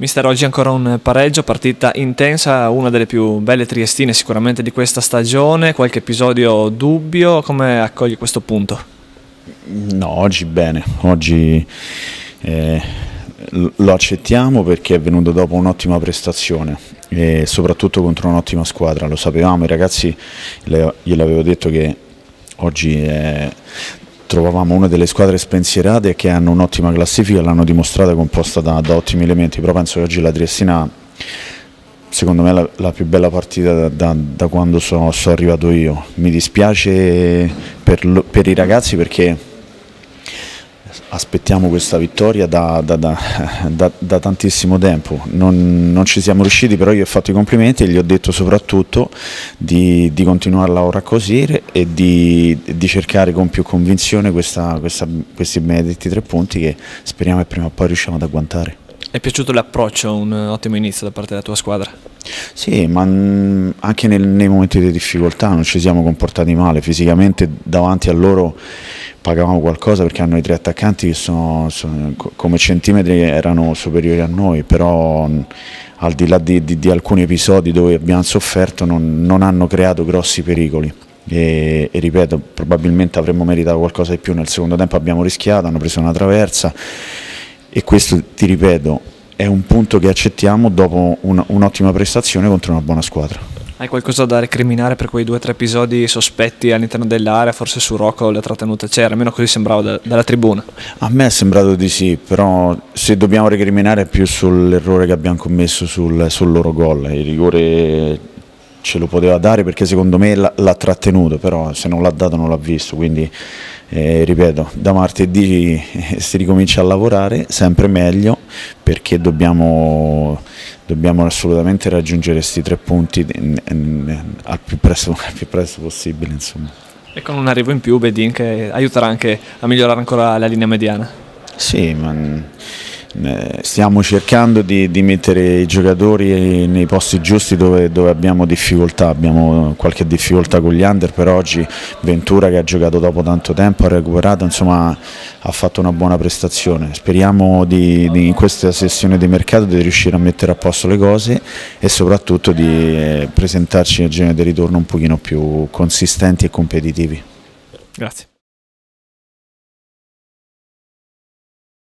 Mister, oggi ancora un pareggio, partita intensa, una delle più belle triestine sicuramente di questa stagione, qualche episodio dubbio, come accogli questo punto? No, oggi bene, oggi lo accettiamo perché è venuto dopo un'ottima prestazione e soprattutto contro un'ottima squadra, lo sapevamo, i ragazzi, gliel'avevo detto che oggi trovavamo una delle squadre spensierate che hanno un'ottima classifica, l'hanno dimostrata, composta da ottimi elementi, però penso che oggi la Triestina, secondo me, è la più bella partita da quando sono arrivato io. Mi dispiace per i ragazzi perché aspettiamo questa vittoria da tantissimo tempo, non ci siamo riusciti, però io ho fatto i complimenti e gli ho detto soprattutto di continuarla ora così e di cercare con più convinzione questi benedetti 3 punti che speriamo che prima o poi riusciamo ad agguantare. È piaciuto l'approccio, un ottimo inizio da parte della tua squadra? Sì, ma anche nei momenti di difficoltà non ci siamo comportati male, fisicamente davanti a loro pagavamo qualcosa perché hanno i 3 attaccanti che come centimetri erano superiori a noi, però al di là di alcuni episodi dove abbiamo sofferto non hanno creato grossi pericoli. E ripeto, probabilmente avremmo meritato qualcosa di più nel secondo tempo, abbiamo rischiato, hanno preso una traversa e questo, ti ripeto, è un punto che accettiamo dopo un'ottima prestazione contro una buona squadra. Hai qualcosa da recriminare per quei 2 o 3 episodi sospetti all'interno dell'area? Forse su Rocco la trattenuta c'era, almeno così sembrava dalla tribuna. A me è sembrato di sì, però se dobbiamo recriminare è più sull'errore che abbiamo commesso sul loro gol. Il rigore ce lo poteva dare perché secondo me l'ha trattenuto, però se non l'ha dato non l'ha visto, quindi ripeto, da martedì si ricomincia a lavorare sempre meglio perché dobbiamo assolutamente raggiungere questi 3 punti al più presto possibile, insomma. E con un arrivo in più Bedin che aiuterà anche a migliorare ancora la linea mediana. Sì, ma stiamo cercando di mettere i giocatori nei posti giusti dove abbiamo difficoltà, abbiamo qualche difficoltà con gli under, però oggi Ventura, che ha giocato dopo tanto tempo, ha recuperato, insomma ha fatto una buona prestazione. Speriamo in questa sessione di mercato di riuscire a mettere a posto le cose e soprattutto di presentarci a girone di ritorno un pochino più consistenti e competitivi. Grazie.